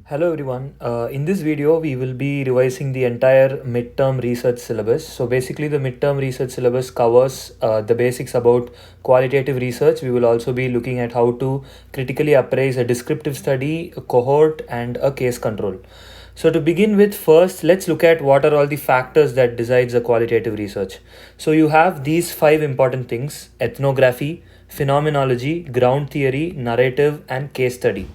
Hello everyone. In this video, we will be revising the entire midterm research syllabus. So basically, the midterm research syllabus covers the basics about qualitative research. We will also be looking at how to critically appraise a descriptive study, a cohort, and a case control. So to begin with, first, let's look at what are all the factors that decides a qualitative research. So you have these five important things: ethnography, phenomenology, ground theory, narrative, and case study.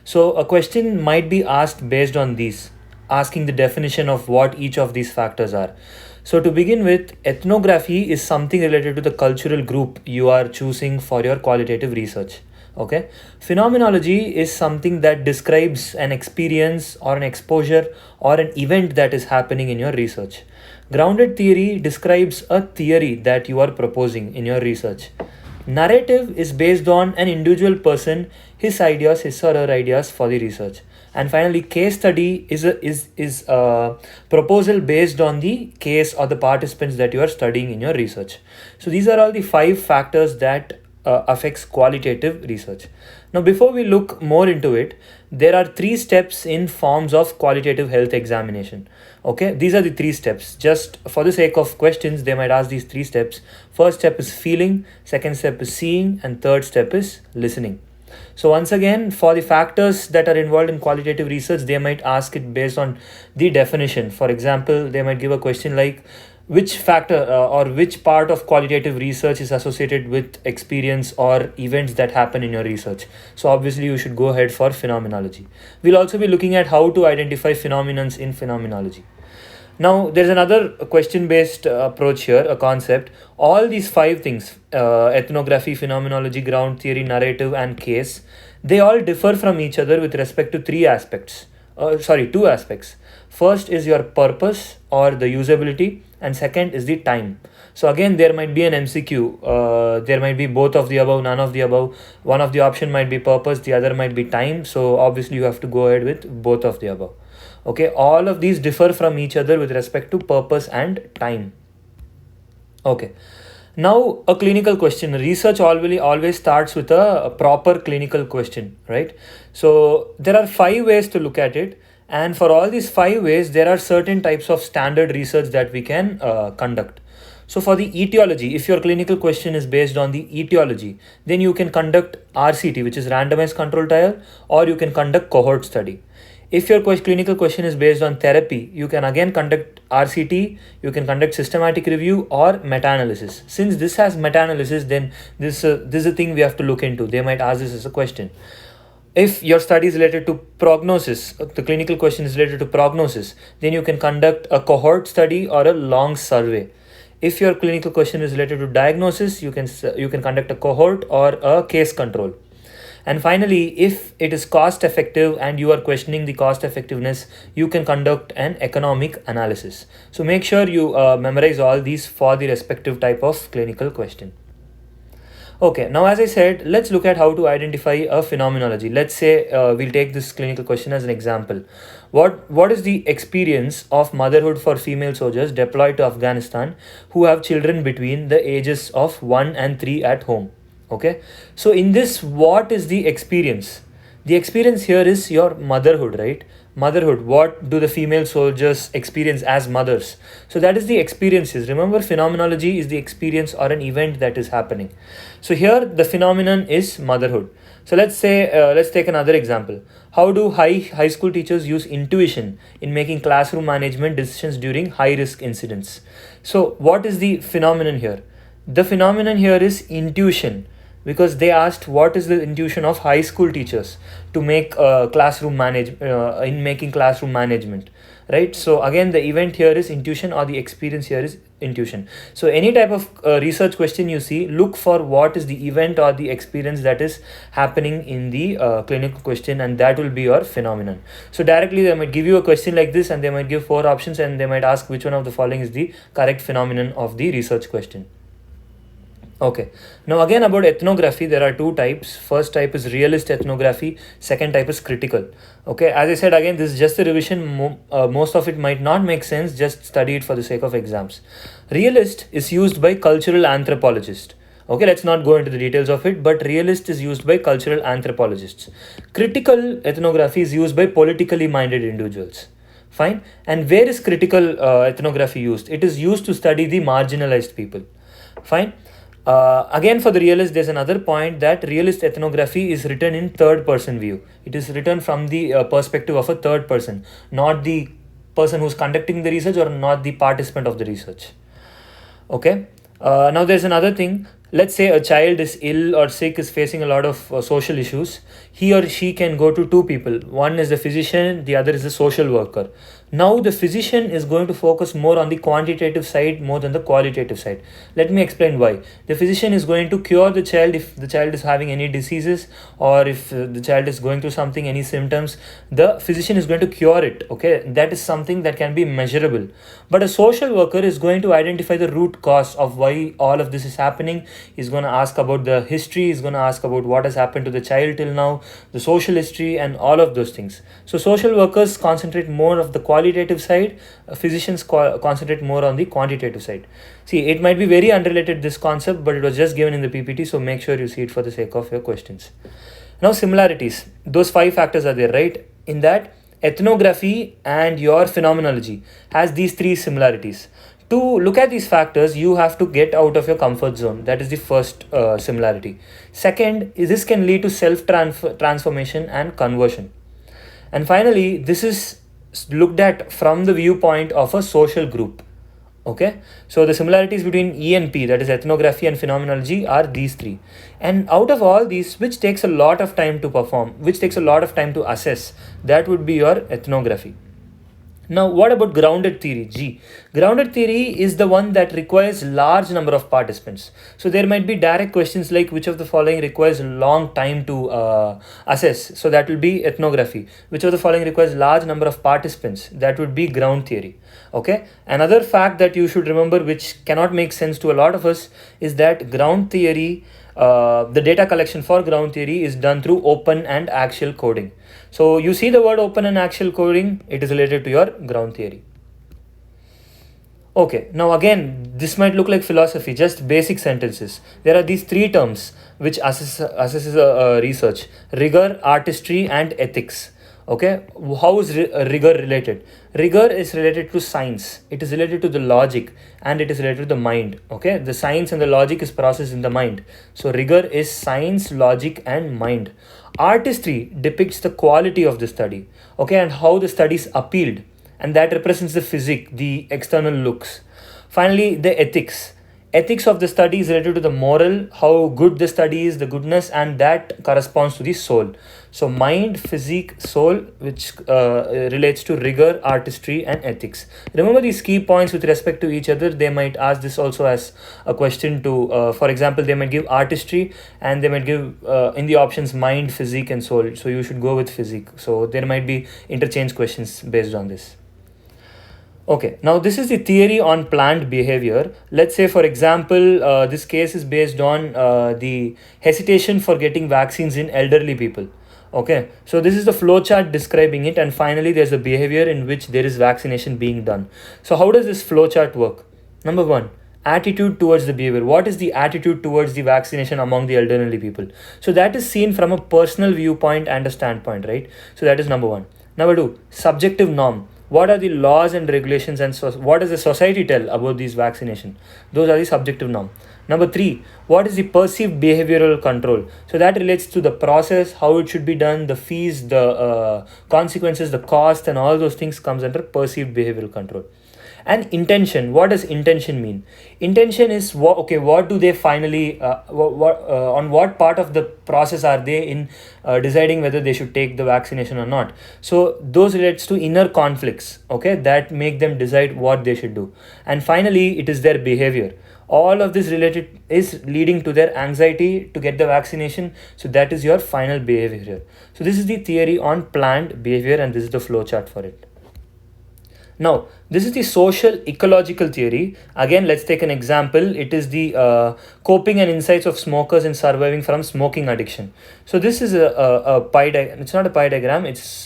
So a question might be asked based on these, asking the definition of what each of these factors are. So to begin with, ethnography is something related to the cultural group you are choosing for your qualitative research. Okay. Phenomenology is something that describes an experience or an exposure or an event that is happening in your research. Grounded theory describes a theory that you are proposing in your research. Narrative is based on an individual person, his or her ideas for the research. And finally, case study is a proposal based on the case or the participants that you are studying in your research. So these are all the five factors that affects qualitative research. Now, before we look more into it, there are three steps in forms of qualitative health examination. Okay, these are the three steps. Just for the sake of questions, they might ask these three steps. First step is feeling, second step is seeing, and third step is listening. So once again, for the factors that are involved in qualitative research, they might ask it based on the definition. For example, they might give a question like, which factor or which part of qualitative research is associated with experience or events that happen in your research. So obviously you should go ahead for phenomenology. We'll also be looking at how to identify phenomenons in phenomenology. Now, there's another question based approach here, a concept. All these five things, ethnography, phenomenology, ground theory, narrative, and case, they all differ from each other with respect to two aspects. First is your purpose or the usability, and second is the time. So again, there might be an MCQ. There might be both of the above, none of the above. One of the option might be purpose, the other might be time. So obviously, you have to go ahead with both of the above. Okay, all of these differ from each other with respect to purpose and time. Okay. Now, a clinical question. Research always starts with a proper clinical question, right? So there are five ways to look at it, and for all these five ways, there are certain types of standard research that we can conduct. So for the etiology, if your clinical question is based on the etiology, then you can conduct RCT, which is randomized control trial, or you can conduct cohort study. If your clinical question is based on therapy, you can again conduct RCT, you can conduct systematic review or meta-analysis. Since this has meta-analysis, then this is a thing we have to look into. They might ask this as a question. If your study is related to prognosis, the clinical question is related to prognosis, then you can conduct a cohort study or a long survey. If your clinical question is related to diagnosis, you can conduct a cohort or a case control. And finally, if it is cost effective and you are questioning the cost effectiveness, you can conduct an economic analysis. So make sure you memorize all these for the respective type of clinical question. Okay, now as I said, let's look at how to identify a phenomenology. Let's say we'll take this clinical question as an example. What is the experience of motherhood for female soldiers deployed to Afghanistan who have children between the ages of 1 and 3 at home? Okay, so in this, what is the experience? The experience here is your motherhood, right? Motherhood, what do the female soldiers experience as mothers? So that is the experiences. Remember, phenomenology is the experience or an event that is happening. So here the phenomenon is motherhood. So let's take another example. How do high school teachers use intuition in making classroom management decisions during high risk incidents? So what is the phenomenon here? The phenomenon here is intuition, because they asked what is the intuition of high school teachers to make in making classroom management, right? So again, the event here is intuition, or the experience here is intuition. So any type of research question you see, look for what is the event or the experience that is happening in the clinical question, and that will be your phenomenon. So directly they might give you a question like this, and they might give four options, and they might ask which one of the following is the correct phenomenon of the research question. Okay, now again about ethnography, there are two types. First type is realist ethnography, second type is critical. Okay, as I said, again, this is just a revision. Most of it might not make sense, just study it for the sake of exams. Realist is used by cultural anthropologists. Okay, let's not go into the details of it, but realist is used by cultural anthropologists. Critical ethnography is used by politically minded individuals. Fine. And where is critical ethnography used? It is used to study the marginalized people. Fine. Again, for the realist, there's another point that realist ethnography is written in third person view. It is written from the perspective of a third person, not the person who's conducting the research or not the participant of the research. Okay. Now there's another thing. Let's say a child is ill or sick, is facing a lot of social issues. He or she can go to two people. One is the physician, the other is the social worker. Now the physician is going to focus more on the quantitative side more than the qualitative side. Let me explain why. The physician is going to cure the child if the child is having any diseases, or if the child is going through something, any symptoms, the physician is going to cure it. Okay, that is something that can be measurable. But a social worker is going to identify the root cause of why all of this is happening. He's going to ask about the history, he's going to ask about what has happened to the child till now, the social history, and all of those things. So social workers concentrate more of the qualitative side, physicians concentrate more on the quantitative side. See, it might be very unrelated, this concept, but it was just given in the PPT, so make sure you see it for the sake of your questions. Now similarities, those 5 factors are there, right? In that, ethnography and your phenomenology has these 3 similarities. To look at these factors, you have to get out of your comfort zone. That is the first similarity. Second is this can lead to self-transformation and conversion. And finally, this is looked at from the viewpoint of a social group. Okay, so the similarities between E and P, that is ethnography and phenomenology, are these 3. And out of all these, which takes a lot of time to perform, which takes a lot of time to assess, that would be your ethnography. Now, what about grounded theory, G? Grounded theory is the one that requires large number of participants. So there might be direct questions like which of the following requires a long time to assess. So that will be ethnography. Which of the following requires large number of participants? That would be ground theory. Okay. Another fact that you should remember, which cannot make sense to a lot of us, is that ground theory, the data collection for ground theory is done through open and axial coding. So you see the word open and axial coding, it is related to your ground theory. Okay, now again, this might look like philosophy, just basic sentences. There are these 3 terms which assesses research: rigor, artistry, and ethics. Okay, how is rigor related? Rigor is related to science, it is related to the logic, and it is related to the mind. Okay, the science and the logic is processed in the mind. So rigor is science, logic, and mind. Artistry depicts the quality of the study, okay, and how the study is appealed, and that represents the physique, the external looks. Finally, the ethics. Ethics of the study is related to the moral, how good the study is, the goodness, and that corresponds to the soul. So mind, physique, soul, which relates to rigor, artistry, and ethics. Remember these key points with respect to each other. They might ask this also as a question to, for example, they might give artistry and they might give in the options mind, physique, and soul. So you should go with physique. So there might be interchange questions based on this. Okay, now this is the theory on planned behavior. Let's say, for example, this case is based on the hesitation for getting vaccines in elderly people. Okay, so this is the flowchart describing it, and finally there's a behavior in which there is vaccination being done. So how does this flowchart work? Number 1, attitude towards the behavior. What is the attitude towards the vaccination among the elderly people? So that is seen from a personal viewpoint and a standpoint, right? So that is number 1. Number 2, subjective norm. What are the laws and regulations, and what does the society tell about these vaccination? Those are the subjective norm. Number 3, what is the perceived behavioral control? So that relates to the process, how it should be done, the fees, the consequences, the cost, and all those things comes under perceived behavioral control. And intention, what does intention mean? Intention is what do they finally on what part of the process are they in deciding whether they should take the vaccination or not. So those relates to inner conflicts, okay, that make them decide what they should do. And finally, it is their behavior. All of this related is leading to their anxiety to get the vaccination. So that is your final behavior. So this is the theory on planned behavior, and this is the flow chart for it. Now, This is the social ecological theory. Again, let's take an example. It is the coping and insights of smokers in surviving from smoking addiction. So this is a pie diagram. It's not a pie diagram. It's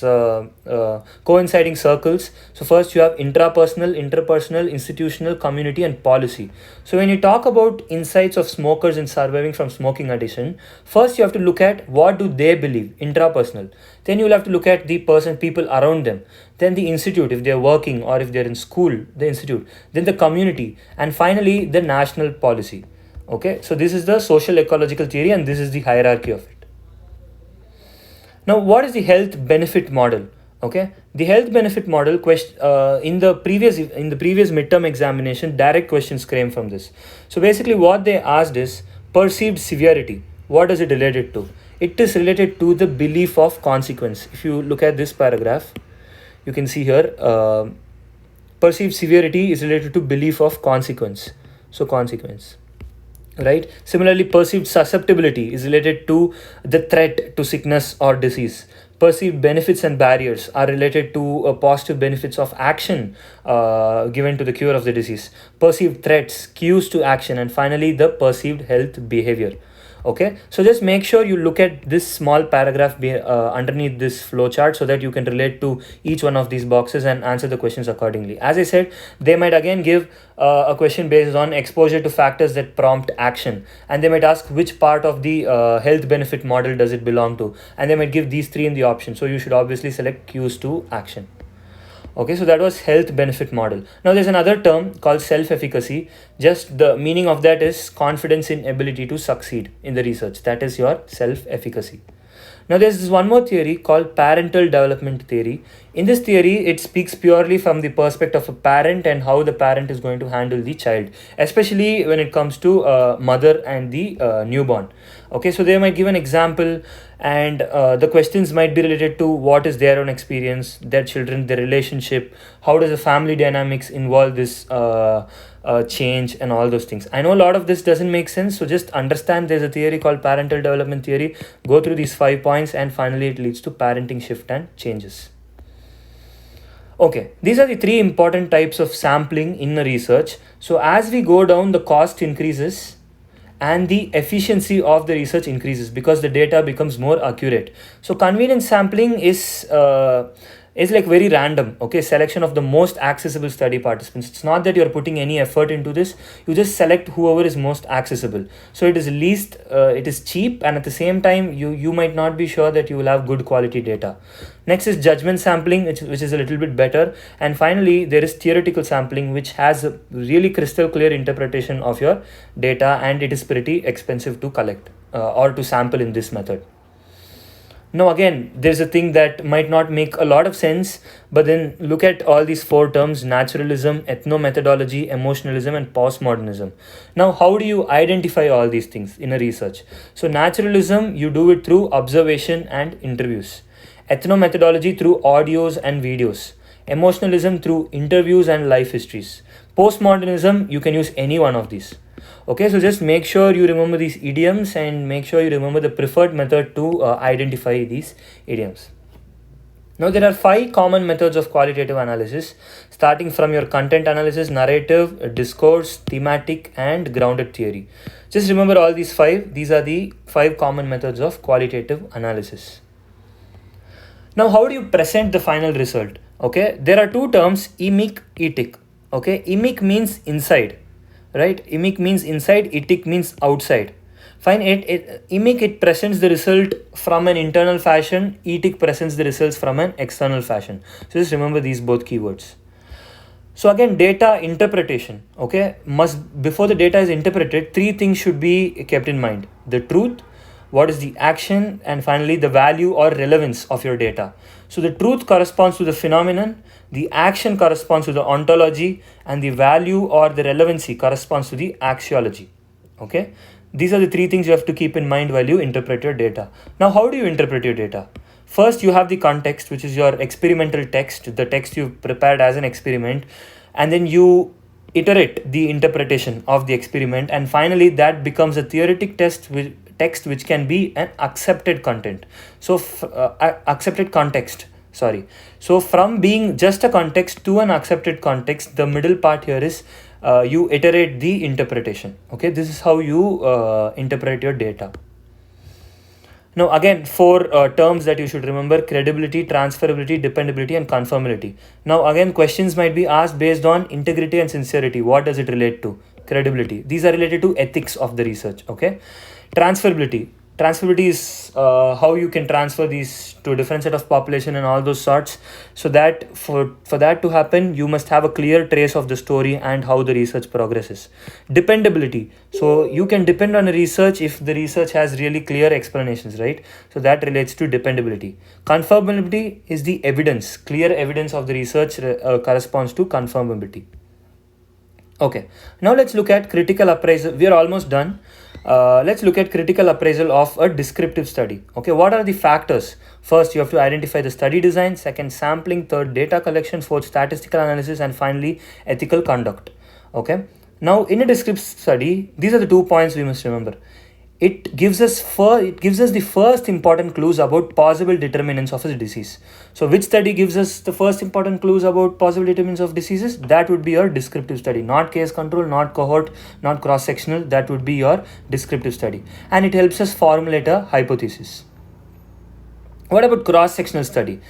coinciding circles. So first you have intrapersonal, interpersonal, institutional, community, and policy. So when you talk about insights of smokers in surviving from smoking addiction, first you have to look at what do they believe, intrapersonal. Then you will have to look at the people around them. Then the institute, if they're working or if they're in school, the institute. Then the community, and finally the national policy. Okay, so this is the social ecological theory, and this is the hierarchy of it. Now, what is the health benefit model? Okay, the health benefit model in the previous midterm examination, direct questions came from this. So basically, what they asked is perceived severity. What is it related to? It is related to the belief of consequence. If you look at this paragraph, you can see here perceived severity is related to belief of consequence. So consequence, right? Similarly, perceived susceptibility is related to the threat to sickness or disease. Perceived benefits and barriers are related to positive benefits of action given to the cure of the disease. Perceived threats, cues to action, and finally the perceived health behavior. Okay, so just make sure you look at this small paragraph underneath this flowchart so that you can relate to each one of these boxes and answer the questions accordingly. As I said, they might again give a question based on exposure to factors that prompt action, and they might ask which part of the health benefit model does it belong to, and they might give these three in the option. So you should obviously select cues to action. Okay, so that was health benefit model. Now there's another term called self-efficacy. Just the meaning of that is confidence in ability to succeed in the research. That is your self-efficacy. Now there's this one more theory called parental development theory. In this theory, it speaks purely from the perspective of a parent and how the parent is going to handle the child, especially when it comes to mother and the newborn. Okay, so they might give an example, and the questions might be related to what is their own experience, their children, their relationship, how does the family dynamics involve this change, and all those things. I know a lot of this doesn't make sense, so just understand there's a theory called parental development theory. Go through these 5 points, and finally it leads to parenting shift and changes. Okay, these are the 3 important types of sampling in the research. So as we go down, the cost increases and the efficiency of the research increases because the data becomes more accurate. So convenience sampling is like very random. Okay, selection of the most accessible study participants. It's not that you're putting any effort into this. You just select whoever is most accessible. So it is least, it is cheap, and at the same time you might not be sure that you will have good quality data. Next is judgment sampling, which is a little bit better. And finally, there is theoretical sampling, which has a really crystal clear interpretation of your data, and it is pretty expensive to collect or to sample in this method. Now again, there's a thing that might not make a lot of sense, but then look at all these 4 terms: naturalism, ethnomethodology, emotionalism, and postmodernism. Now, how do you identify all these things in a research? So naturalism, you do it through observation and interviews. Ethnomethodology through audios and videos. Emotionalism through interviews and life histories. Postmodernism, you can use any one of these. Okay, so just make sure you remember these idioms and make sure you remember the preferred method to identify these idioms. Now there are 5 common methods of qualitative analysis, starting from your content analysis, narrative, discourse, thematic, and grounded theory. Just remember all these 5. These are the 5 common methods of qualitative analysis. Now, how do you present the final result? Okay, there are 2 terms, emic, etic. Okay, emic means inside, right? Emic means inside, etic means outside. Fine, emic, it presents the result from an internal fashion, etic presents the results from an external fashion. So just remember these both keywords. So again, data interpretation, okay, before the data is interpreted, 3 things should be kept in mind: the truth, what is the action, and finally the value or relevance of your data. So the truth corresponds to the phenomenon, the action corresponds to the ontology, and the value or the relevancy corresponds to the axiology. Okay, these are the 3 things you have to keep in mind while you interpret your data. Now, how do you interpret your data? First, you have the context, which is your experimental text, the text you've prepared as an experiment, and then you iterate the interpretation of the experiment, and finally that becomes a theoretic text which can be an accepted content. So accepted context. sorry. So from being just a context to an accepted context, the middle part here is you iterate the interpretation. Okay, this is how you interpret your data. Now again, four terms that you should remember: credibility, transferability, dependability, and conformability. Now again, questions might be asked based on integrity and sincerity. What does it relate to? Credibility. These are related to ethics of the research. Okay. Transferability. Transferability is how you can transfer these to a different set of population and all those sorts. So that for that to happen, you must have a clear trace of the story and how the research progresses. Dependability. So you can depend on a research if the research has really clear explanations, right? So that relates to dependability. Conformability is the evidence. Clear evidence of the research corresponds to conformability. Okay, now let's look at critical appraisal. We are almost done. Let's look at critical appraisal of a descriptive study. Okay, what are the factors? First, you have to identify the study design. Second, sampling. Third, data collection. Fourth, statistical analysis. And finally, ethical conduct. Okay, now in a descriptive study, these are the 2 points we must remember. It gives us the first important clues about possible determinants of a disease. So which study gives us the first important clues about possible determinants of diseases? That would be your descriptive study, not case control, not cohort, not cross-sectional. That would be your descriptive study, and it helps us formulate a hypothesis. What about cross-sectional study?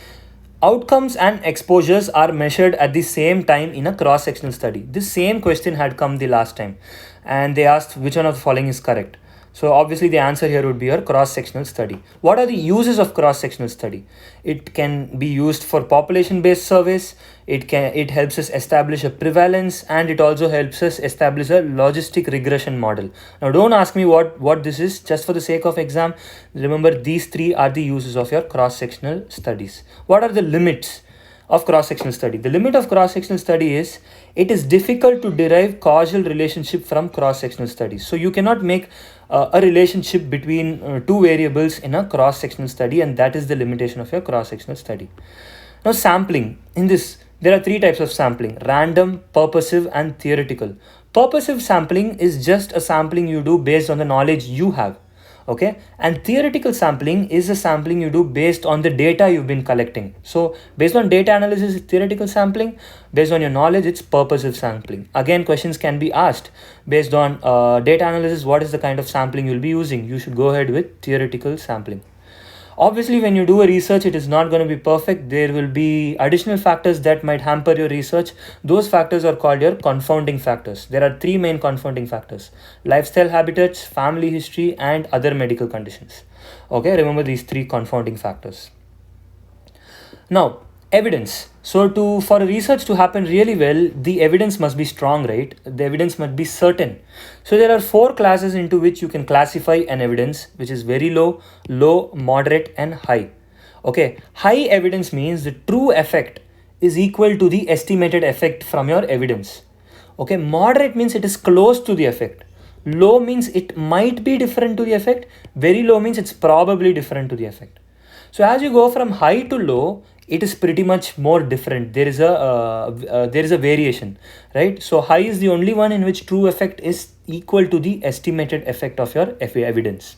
Outcomes and exposures are measured at the same time in a cross-sectional study. This same question had come the last time, and they asked which one of the following is correct. So obviously the answer here would be your cross-sectional study. What are the uses of cross-sectional study? It can be used for population-based surveys. It helps us establish a prevalence, and it also helps us establish a logistic regression model. Now don't ask me what this is. Just for the sake of exam, remember these three are the uses of your cross-sectional studies. What are the limits of cross-sectional study? The limit of cross-sectional study is it is difficult to derive causal relationship from cross-sectional studies. So you cannot make a relationship between two variables in a cross-sectional study, and that is the limitation of your cross-sectional study. Now sampling. In this, there are three types of sampling: random, purposive, and theoretical. Purposive sampling is just a sampling you do based on the knowledge you have. Okay, and theoretical sampling is a sampling you do based on the data you've been collecting. So based on data analysis, it's theoretical sampling. Based on your knowledge, it's purposive sampling. Again, questions can be asked based on data analysis. What is the kind of sampling you'll be using? You should go ahead with theoretical sampling. Obviously, when you do a research, it is not going to be perfect. There will be additional factors that might hamper your research. Those factors are called your confounding factors. There are three main confounding factors: lifestyle habitats, family history, and other medical conditions. Okay, remember these three confounding factors. Now, evidence. So for a research to happen really well, the evidence must be strong, right? The evidence must be certain. So there are four classes into which you can classify an evidence, which is very low, low, moderate, and high. Okay, high evidence means the true effect is equal to the estimated effect from your evidence. Okay, moderate means it is close to the effect. Low means it might be different to the effect. Very low means it's probably different to the effect. So as you go from high to low, it is pretty much more different. There is a variation, right? So high is the only one in which true effect is equal to the estimated effect of your evidence.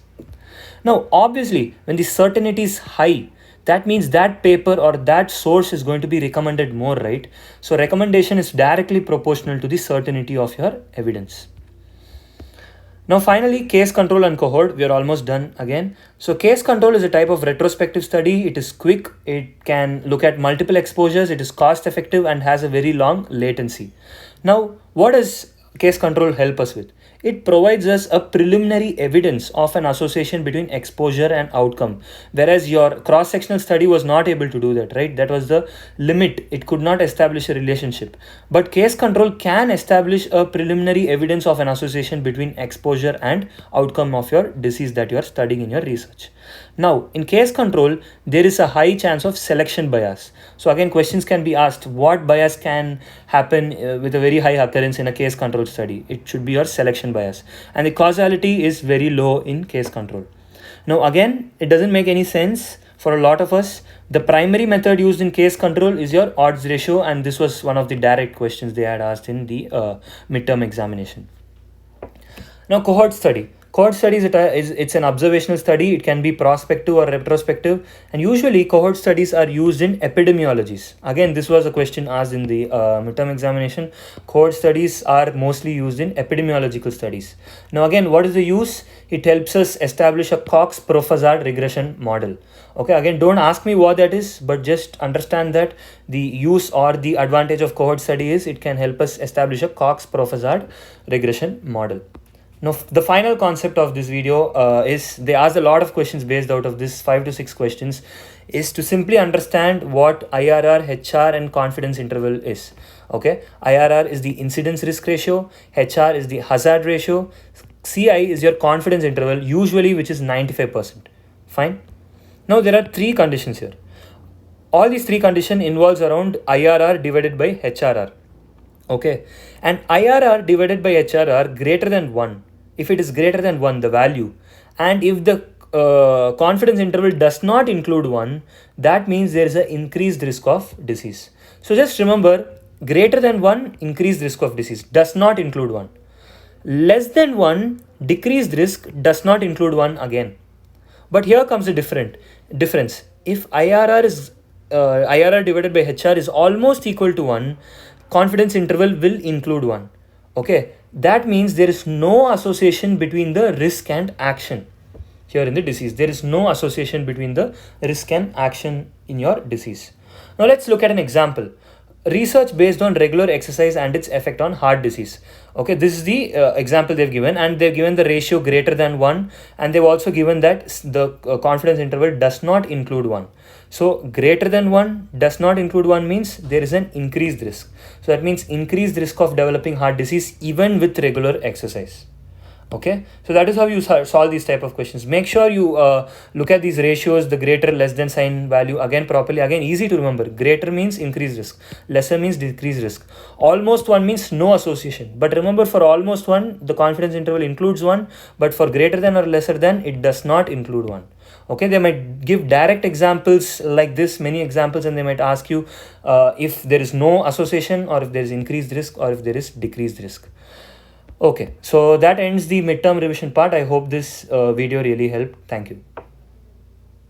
Now, obviously, when the certainty is high, that means that paper or that source is going to be recommended more, right? So recommendation is directly proportional to the certainty of your evidence. Now finally, case control and cohort. We are almost done again. So case control is a type of retrospective study. It is quick. It can look at multiple exposures. It is cost effective and has a very long latency. Now, what does case control help us with? It provides us a preliminary evidence of an association between exposure and outcome, whereas your cross-sectional study was not able to do that, right? That was the limit. It could not establish a relationship. But case control can establish a preliminary evidence of an association between exposure and outcome of your disease that you are studying in your research. Now, in case control, there is a high chance of selection bias. So again, questions can be asked: what bias can happen with a very high occurrence in a case control study? It should be your selection bias. And the causality is very low in case control. Now again, it doesn't make any sense for a lot of us. The primary method used in case control is your odds ratio, and this was one of the direct questions they had asked in the midterm examination. Now, cohort study. Cohort studies, it's an observational study. It can be prospective or retrospective, and usually cohort studies are used in epidemiologies. Again, this was a question asked in the midterm examination. Cohort studies are mostly used in epidemiological studies. Now again, what is the use? It helps us establish a Cox-Profazard regression model. Okay, again, don't ask me what that is, but just understand that the use or the advantage of cohort study is it can help us establish a Cox-Profazard regression model. Now, the final concept of this video is they asked a lot of questions based out of this 5 to 6 questions, is to simply understand what IRR, HR and confidence interval is. Okay, IRR is the incidence risk ratio, HR is the hazard ratio, CI is your confidence interval, usually which is 95%. Fine. Now there are 3 conditions here. All these 3 conditions involves around IRR divided by HRR. Okay, and IRR divided by HRR greater than 1. If it is greater than 1, the value, and if the confidence interval does not include 1, that means there is an increased risk of disease. So just remember, greater than 1, increased risk of disease, does not include 1. Less than 1, decreased risk, does not include 1 again. But here comes the difference. If IRR is IRR divided by HR is almost equal to 1, confidence interval will include 1. Okay, that means there is no association between the risk and action here in the disease. There is no association between the risk and action in your disease. Now let's look at an example. Research based on regular exercise and its effect on heart disease. Okay, this is the example they've given, and they've given the ratio greater than 1, and they've also given that the confidence interval does not include 1. So greater than 1 does not include 1 means there is an increased risk. So that means increased risk of developing heart disease even with regular exercise. Okay, so that is how you solve these type of questions. Make sure you look at these ratios, the greater less than sign value again properly. Again, easy to remember. Greater means increased risk, lesser means decreased risk, almost 1 means no association. But remember, for almost 1 the confidence interval includes 1, but for greater than or lesser than it does not include 1. Okay, they might give direct examples like this, many examples, and they might ask you if there is no association, or if there is increased risk, or if there is decreased risk. Okay, so that ends the midterm revision part. I hope this video really helped. Thank you.